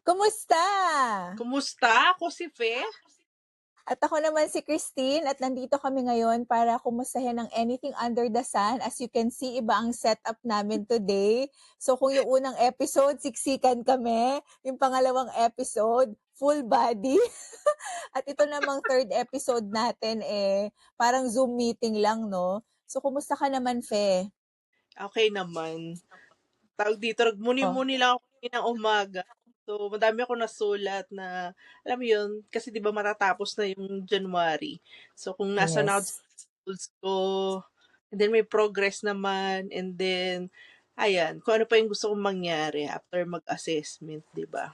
Kumusta? Kumusta? Ako si Fe. At ako naman si Christine at nandito kami ngayon para kumustahin ang anything under the sun. As you can see, iba ang setup namin today. So kung yung unang episode, siksikan kami. Yung pangalawang episode, full body. At ito namang third episode natin parang Zoom meeting lang, no? So kumusta ka naman, Fe? Okay naman. Tawag dito, Oh, nagmuni-muni lang ako ng umaga. So, madami ako nasulat na, alam mo yun, kasi di ba matatapos na yung January. So, kung nasa na ako sa yes. goals ko, and then may progress naman, and then, ayan, kung ano pa yung gusto kong mangyari after mag-assessment, di ba?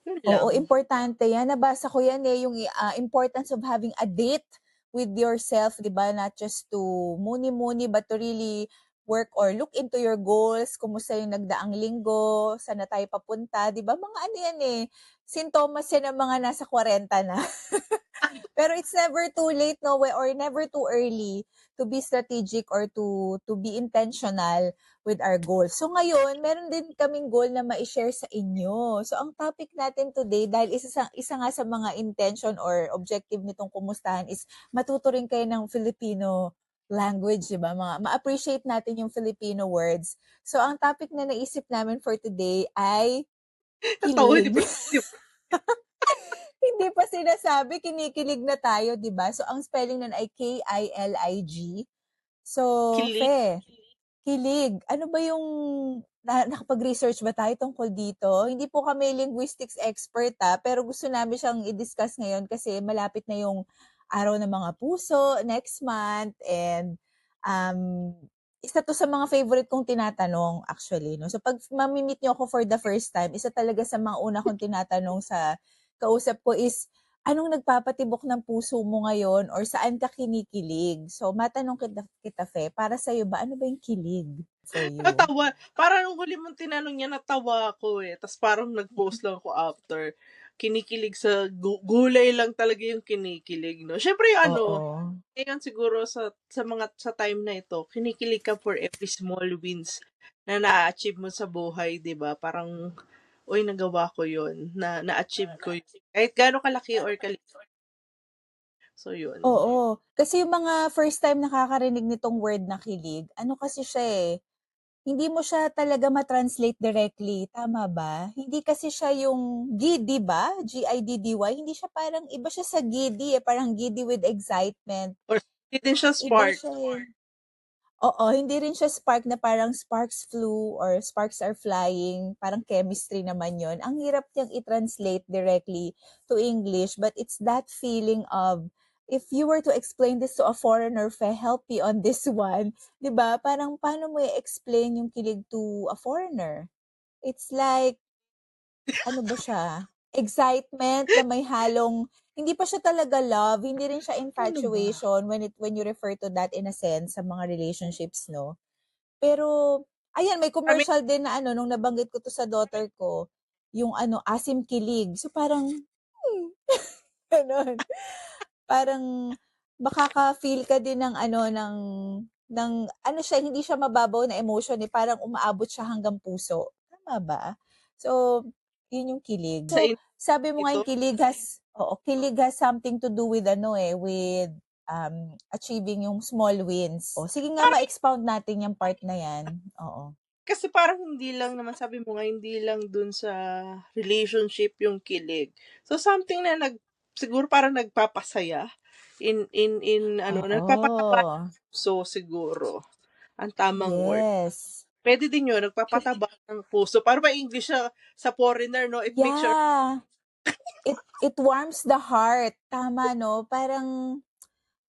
Yun lang. Oo, importante yan. Nabasa ko yan yung importance of having a date with yourself, di ba? Not just to muni-muni, but to really work or look into your goals. Kumusta yung nagdaang linggo? Saan na tayo papunta? Di ba? Mga ano yan sintomas yan ng mga nasa 40 na. Pero it's never too late, no way, or never too early to be strategic or to be intentional with our goals. So ngayon, meron din kaming goal na ma-share sa inyo. So ang topic natin today, dahil isa nga sa mga intention or objective nitong kumustahan is matuto rin kayo ng Filipino language, di ba? Ma-appreciate natin yung Filipino words. So ang topic na naisip namin for today ay Natawa, di kilig. ba? Hindi pa sinasabi, kinikilig na tayo, 'di ba? So ang spelling nun ay Kilig. So, Kilig. Fe, kilig. Ano ba yung nakapag-research ba tayo tungkol dito? Hindi po kami linguistics expert pero gusto namin siyang i-discuss ngayon kasi malapit na yung Araw ng Mga Puso next month and um, isa to sa mga favorite kong tinatanong actually. No? So pag mamimit niyo ako for the first time, isa talaga sa mga una kong tinatanong sa kausap ko is, anong nagpapatibok ng puso mo ngayon or saan ka kinikilig? So matanong kita Fe, para sa'yo ba, ano ba yung kilig for you? Natawa. Parang nung huli mong tinanong niya, natawa ako eh. Tapos parang nag-post lang ako after. Kinikilig sa gulay lang talaga yung kinikilig, no? Syempre yung ano, Oo. ngayon siguro sa time na ito, kinikilig ka for every small wins na na-achieve mo sa buhay, 'di ba? Parang uy, nagawa ko 'yon, na-achieve ko 'yun. Kahit gaano kalaki or so 'yun. Oo. Kasi yung mga first time nakakarinig nitong word na kilig, ano kasi siya hindi mo siya talaga ma-translate directly, tama ba? Hindi kasi siya yung giddy ba? Giddy, hindi siya parang, iba siya sa giddy parang giddy with excitement. Or hindi din siya Iba spark. siya Oo, hindi rin siya spark na parang sparks flew or sparks are flying. Parang chemistry naman yon. Ang hirap niyang i-translate directly to English, but it's that feeling of, if you were to explain this to a foreigner, help me on this one, di ba? Parang paano mo i-explain yung kilig to a foreigner? It's like, ano ba siya? Excitement na may halong, hindi pa siya talaga love, hindi rin siya Ano ba? infatuation when you refer to that in a sense sa mga relationships, no? Pero ayan, may I mean, commercial din na nung nabanggit ko 'to sa daughter ko, yung Asim Kilig. So parang, gano'n. Parang makaka-feel ka din ng siya, hindi siya mababaw na emotion parang umaabot siya hanggang puso, tama ba? So, yun yung kilig. sa So, sabi mo nga ito, yung kilig has something to do with with achieving yung small wins. O sige nga, parang ma-expound natin yung part na yan. Oo. kasi parang hindi lang naman, sabi mo nga, hindi lang dun sa relationship yung kilig. So, something na siguro parang nagpapasaya in ano, nagpapataba Oo. ng puso siguro. Ang tamang word. Yes. Puwede din yun, nagpapataba ng puso. Para ba English sa foreigner, no? It makes your, Yeah. It warms the heart. Tama, no? Parang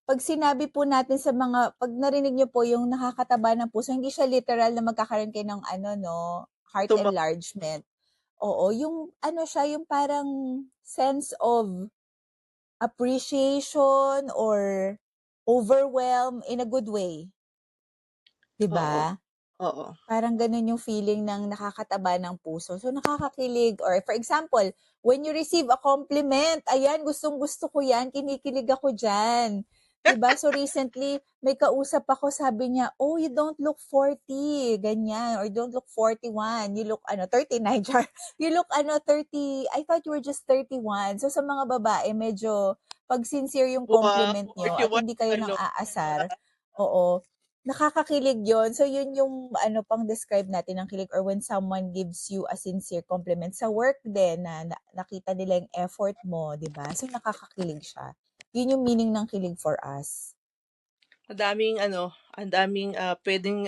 'pag sinabi po natin 'pag narinig niyo po yung nakakataba ng puso, hindi siya literal na magkakaroon kayo ng 'no, heart tuma enlargement. Oo, yung siya, yung parang sense of appreciation or overwhelm in a good way, 'di oo, ba? oo. Parang gano'n yung feeling ng nakakataba ng puso. So, nakakakilig, or for example, when you receive a compliment, ayan, gustong-gusto ko yan, kinikilig ako diyan. 'Di ba? So recently, may kausap ako, sabi niya, "Oh, you don't look 40, ganyan, or you don't look 41, you look ano 39, char. You look ano 30, I thought you were just 31." So sa mga babae, medyo pag sincere yung Wow, compliment nyo at 31 hindi kayo nang ano aasar, oo, nakakakilig yon. So yun yung ano pang describe natin ng kilig, or when someone gives you a sincere compliment sa work din na nakita nila yung effort mo, 'di ba? So nakakakilig siya. Yun yung meaning ng kilig for us. ang daming ang daming, puwedeng,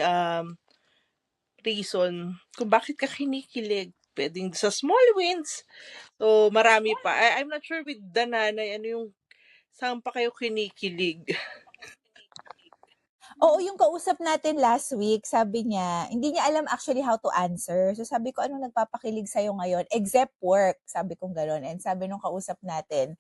reason kung bakit ka kinikilig. Puwedeng sa small wins, so marami pa. I'm not sure with the nanay ano yung saan pa kayo kinikilig? Oo, yung kausap natin last week, sabi niya, hindi niya alam actually how to answer. So sabi ko, anong nagpapakilig sa'yo ngayon? Except work, sabi kong gano'n. And sabi nung kausap natin,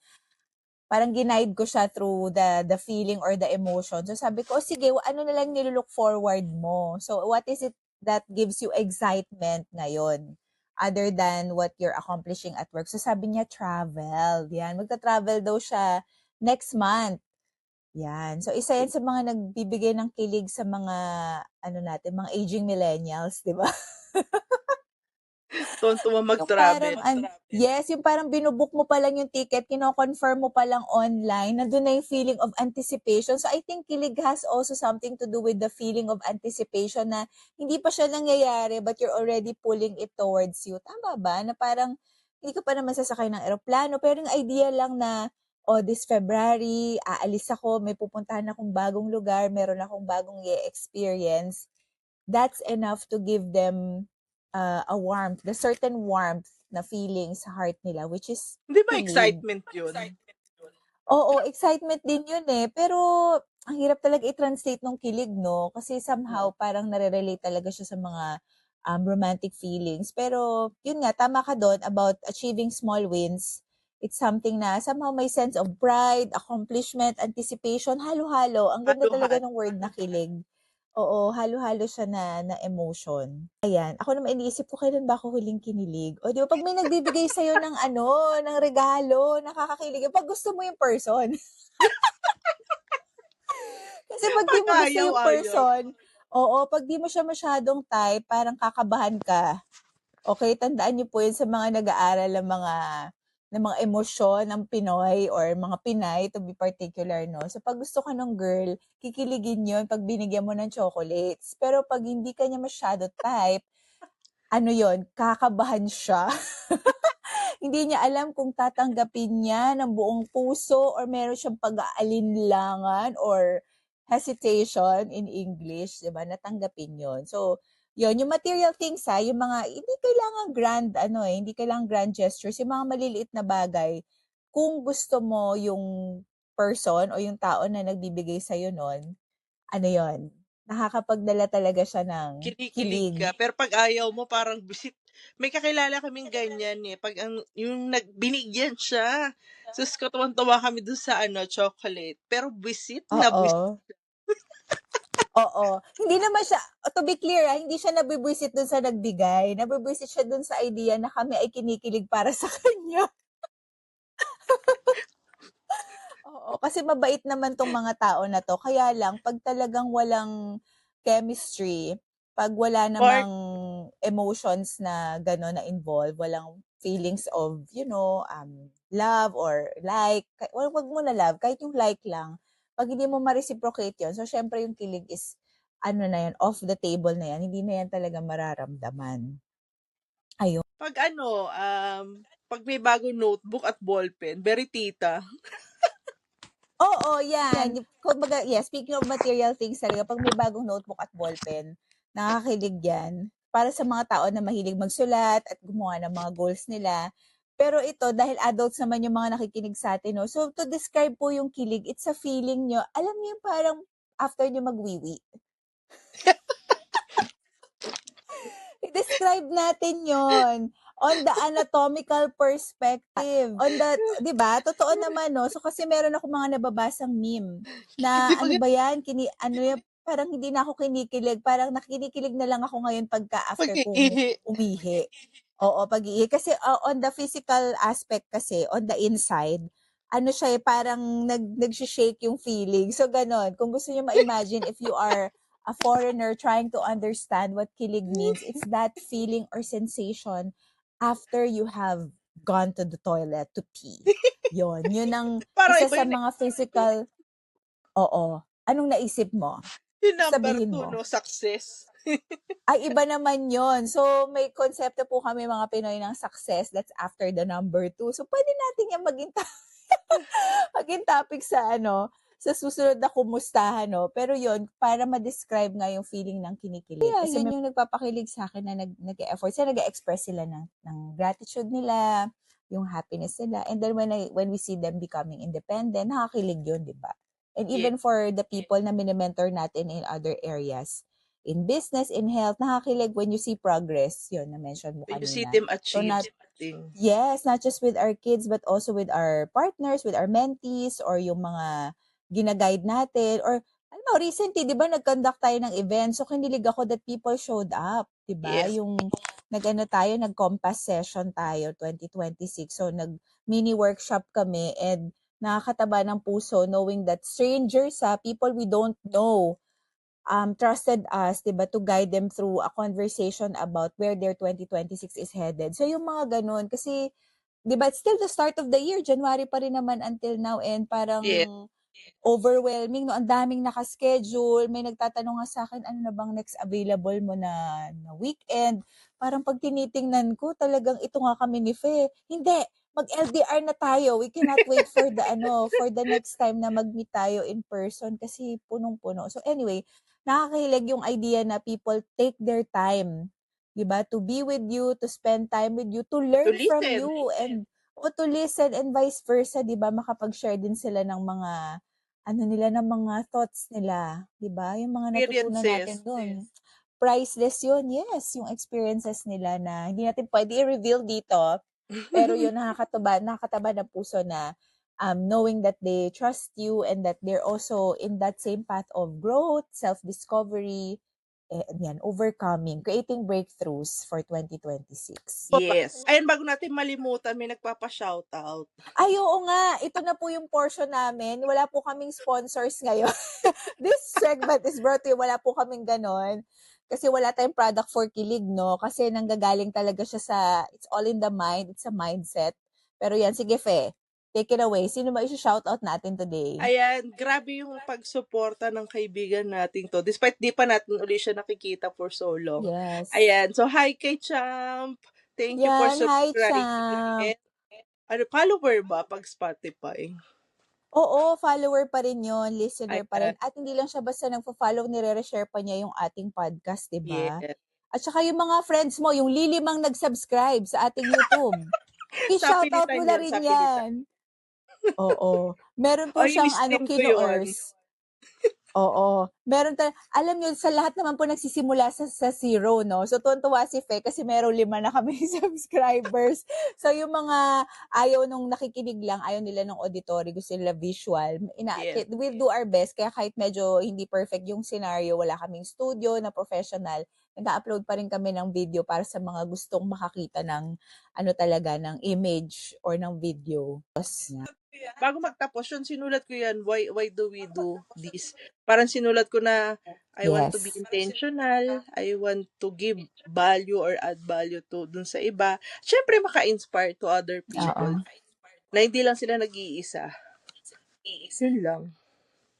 parang ginaid ko siya through the feeling or the emotion. So sabi ko, sige, ano na lang nilook forward mo? So what is it that gives you excitement ngayon? Other than what you're accomplishing at work. So sabi niya, travel. Yan, magta-travel daw siya next month. Yan. So isa yan sa mga nagbibigay ng kilig sa mga ano natin, mga aging millennials, 'di ba? Tuwang-tuwa Yung parang mag-travel. yes, yung parang binu-book mo pa lang yung ticket, kino-confirm mo pa lang online, nandun na yung feeling of anticipation. So I think kilig has also something to do with the feeling of anticipation na hindi pa siya nangyayari but you're already pulling it towards you. Tama ba? Na parang hindi ka pa naman sasakay ng eroplano pero yung idea lang na oh, this February, aalis ako, may pupuntahan akong bagong lugar, meron akong bagong i-experience. That's enough to give them a warmth, the certain warmth na feeling sa heart nila, which is Hindi ba kilig. excitement yun? Oo, excitement din yun eh. Pero ang hirap talaga i-translate nung kilig, no? Kasi somehow parang nare-relate talaga siya sa mga romantic feelings. Pero yun nga, tama ka doon about achieving small wins. It's something na somehow may sense of pride, accomplishment, anticipation, halo-halo. Ang ganda talaga Haluhan. ng word na kilig. Oo, halo-halo siya na emotion. Ayan, ako naman iniisip ko kailan ba ako huling kinilig. O di ba pag may nagbibigay sa'yo ng ano, ng regalo, nakakakilig. Pag gusto mo yung person. Kasi pag di Pag mo gusto ayaw, yung ayaw. person, oo, pag di mo siya masyadong type, parang kakabahan ka. Okay, tandaan niyo po yun sa mga nag-aaral ng mga emosyon ng Pinoy or mga Pinay to be particular, no? So pag gusto ka ng girl, kikiligin yun pag binigyan mo ng chocolates. Pero pag hindi ka niya masyado type, ano yon, kakabahan siya. Hindi niya alam kung tatanggapin niya ng buong puso or meron siyang pag-aalinlangan or hesitation in English, 'di ba? Natanggapin 'yon. So, 'yon, yung material things yung mga hindi kailangan grand hindi kailangan grand gestures, yung mga maliliit na bagay. Kung gusto mo yung person o yung tao na nagbibigay sa iyo no'n, ano 'yon, nakakapagdala talaga siya ng Kinikilig kilig. ka. Pero pag ayaw mo, parang bisit. May kakilala kaming ganyan eh. Pag yung binigyan siya. Sus ko, tuwan-tuwa kami dun sa chocolate. Pero bisit na bisit. Oo. Oo. Hindi naman siya, to be clear, hindi siya nabibwisit dun sa nagbigay. Nabibwisit siya dun sa idea na kami ay kinikilig para sa kanya. Oo, kasi mabait naman tong mga tao na to. Kaya lang, pag talagang walang chemistry, pag wala Or namang emotions na gano'n na involve, walang feelings of, love or like, wag mo na love, kahit yung like lang, pag hindi mo ma-reciprocate yun, so syempre yung kilig is, na yan, off the table na yan, hindi na yan talaga mararamdaman. Ayun. pag pag may bagong notebook at ballpen, very tita. Oo, yan. Kumbaga, speaking of material things talaga, pag may bagong notebook at ballpen, nakakakilig yan. Para sa mga tao na mahilig magsulat at gumawa ng mga goals nila. Pero ito, dahil adults naman yung mga nakikinig sa atin, no? So, to describe po yung kilig, it's a feeling nyo. Alam niyo yung parang after nyo magwiwi. I-describe natin yon on the anatomical perspective. On the, di ba? Totoo naman, no? So, kasi meron ako mga nababasang meme na Hindi ba ano ba yan? Parang hindi na ako kinikilig. Parang nakinikilig na lang ako ngayon pagka after kong pag-iihi? umihi. Oo, pag-ihi. Kasi on the physical aspect kasi, on the inside, ano siya parang nag-shake yung feeling. So, ganon. Kung gusto niyo ma-imagine, if you are a foreigner trying to understand what kilig means, it's that feeling or sensation after you have gone to the toilet to pee. Yun ang Parang isa iba sa yung mga ko. physical, oo. Anong naisip mo? Yung number Sabihin 2, mo. no, success. Ay, iba naman yon. So, may konsepto po kami mga Pinoy ng success. That's after the number 2. So, pwede natin yung maging topic sa susunod na kumustahan, no? Pero yon para ma-describe nga yung feeling ng kinikilig. Yeah, kasi yun yung nagpapakilig sa akin na nag-e-effort sila, nag-express sila ng gratitude nila, yung happiness nila. And then when we see them becoming independent, nakakilig yun, di ba? And Yeah. even for the people na minimentor natin in other areas, in business, in health, nakakilig when you see progress. Yun, na-mention mo When you see kanina. them So, achieve something. yes, not just with our kids, but also with our partners, with our mentees, or yung mga gina-guide natin. Or, alam mo, recently, di ba, nag-conduct tayo ng event. So, kinilig ako that people showed up. Di ba? Yes. Yung nag-compass session tayo, 2026. So, nag-mini workshop kami and nakakataba ng puso knowing that strangers, people we don't know, trusted us, 'di ba, to guide them through a conversation about where their 2026 is headed. So yung mga ganun kasi 'di ba, it's still the start of the year, January pa rin naman until now and parang Yes. overwhelming, no? Ang daming naka-schedule. May nagtatanong nga sa akin, ano na bang next available mo na weekend? Parang pag tinitingnan ko, talagang ito nga kami ni Fe. Hindi, mag-LDR na tayo. We cannot wait for the next time na mag-meet tayo in person kasi punong-puno. So anyway, nakakahilig yung idea na people take their time, 'di ba? To be with you, to spend time with you, to To learn from listen. you and o to listen and vice versa, 'di ba? Makapag-share din sila ng mga ng mga thoughts nila, 'di ba? Yung mga natutunan natin Experiences. doon. Priceless yun, yes, yung experiences nila na hindi natin pwede i-reveal dito. Pero yun, nakakataba ng puso na knowing that they trust you and that they're also in that same path of growth, self-discovery, yan, overcoming, creating breakthroughs for 2026. Yes. Ayun, bago natin malimutan, may nagpapa-shoutout. Ay, oo nga. Ito na po yung portion namin. Wala po kaming sponsors ngayon. This segment is brought to you. Wala po kaming ganon. Kasi wala tayong product for kilig, no? Kasi nanggagaling talaga siya it's all in the mind. It's a mindset. Pero yan, sige, Fe. Take it away. Sino ba i-shoutout natin today? Ayan, grabe yung pagsuporta ng kaibigan natin to. Despite di pa natin uli siya nakikita for so long. Yes. Ayan, so hi kay Champ. Thank you for Yan, hi, subscribing. Champ. Follower ba pag Spotify? Oo, follower pa rin yon, listener pa rin. Ayan. At hindi lang siya basta nagpo-follow, nire-share pa niya yung ating podcast, di ba? Yes. At saka yung mga friends mo, yung lilimang nag-subscribe sa ating YouTube. Sa I-shoutout mo pilitan na yan, rin sa pilitan. yan. Oo. Meron po O, siyang in-stream ko yun. Kinoers. Oo. Alam nyo, sa lahat naman po nagsisimula sa zero, no? So, tuwan-tuwa si Fe kasi meron 5 na kami subscribers. So, yung mga ayaw nung nakikinig lang, ayaw nila ng auditory, gusto nila visual. Yes. We'll do our best. Kaya kahit medyo hindi perfect yung scenario, wala kaming studio na professional, nag-upload pa rin kami ng video para sa mga gustong makakita ng ng image or ng video. Bago magtapos yun, sinulat ko yan, why do we do this? Parang sinulat ko na, I want to be Yes. intentional, I want to give value or add value to dun sa iba. Siyempre, maka-inspire to other people. Oo. Na hindi lang sila nag-iisa. Yun lang.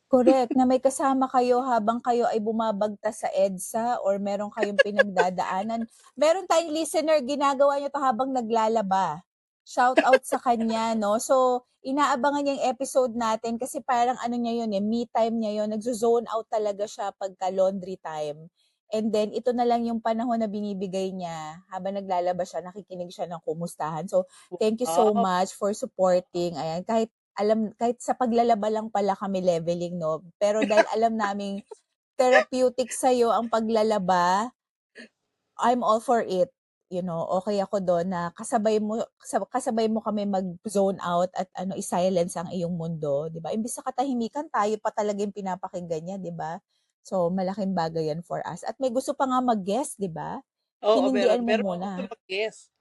Correct, na may kasama kayo habang kayo ay bumabagtas sa EDSA or meron kayong pinagdadaanan. Meron tayong listener, ginagawa niya to habang naglalaba. Shout out sa kanya, no? So, inaabangan niya yung episode natin kasi parang niya yun, me time niya yun. Nagzo-zone out talaga siya pagka laundry time. And then, ito na lang yung panahon na binibigay niya habang naglalaba siya, nakikinig siya ng kumustahan. So, thank you so much for supporting. Ayan, kahit sa paglalaba lang pala kami leveling, no? Pero dahil alam naming therapeutic sa'yo ang paglalaba, I'm all for it. You know, okay ako doon na kasabay mo kami mag-zone out at i-silence ang iyong mundo, 'di ba? Imbis na katahimikan, tayo pa talaga yung pinapakinggan niya, 'di ba? So, malaking bagay yan for us. At may gusto pa nga mag-guest, 'di ba? Oo, Hinindian mo meron muna. gusto mag-guess.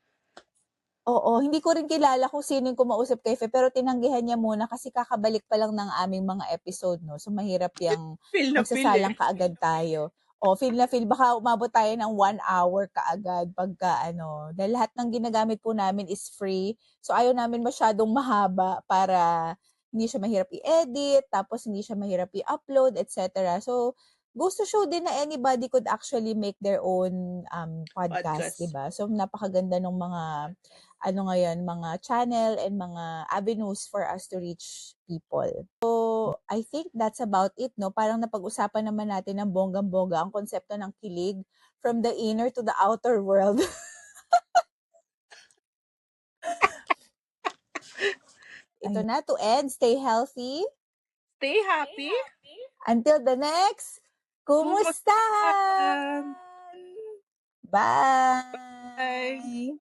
Oo, hindi ko rin kilala kung sino yung kumausap kay Fe, pero tinanggihan niya muna kasi kakabalik pa lang ng aming mga episode 'no, so mahirap yang Feel na feel eh. magsasalang kaagad tayo. O feel na feel baka umabot tayo ng 1 hour kaagad pagka ano, dahil lahat ng ginagamit po namin is free. So ayaw namin masyadong mahaba para hindi siya mahirap i-edit, tapos hindi siya mahirap i-upload, et cetera. So goes to show din na anybody could actually make their own podcast, 'di Podcast. ba? So napakaganda ng mga ano ngayon, mga channel and mga avenues for us to reach people. So, I think that's about it, no? Parang napag-usapan naman natin ng bonggang-bongga ang konsepto ng kilig from the inner to the outer world. Ito na, to end, stay healthy. Stay happy. Until the next, kumustahan! Kumustahan? Bye! Bye.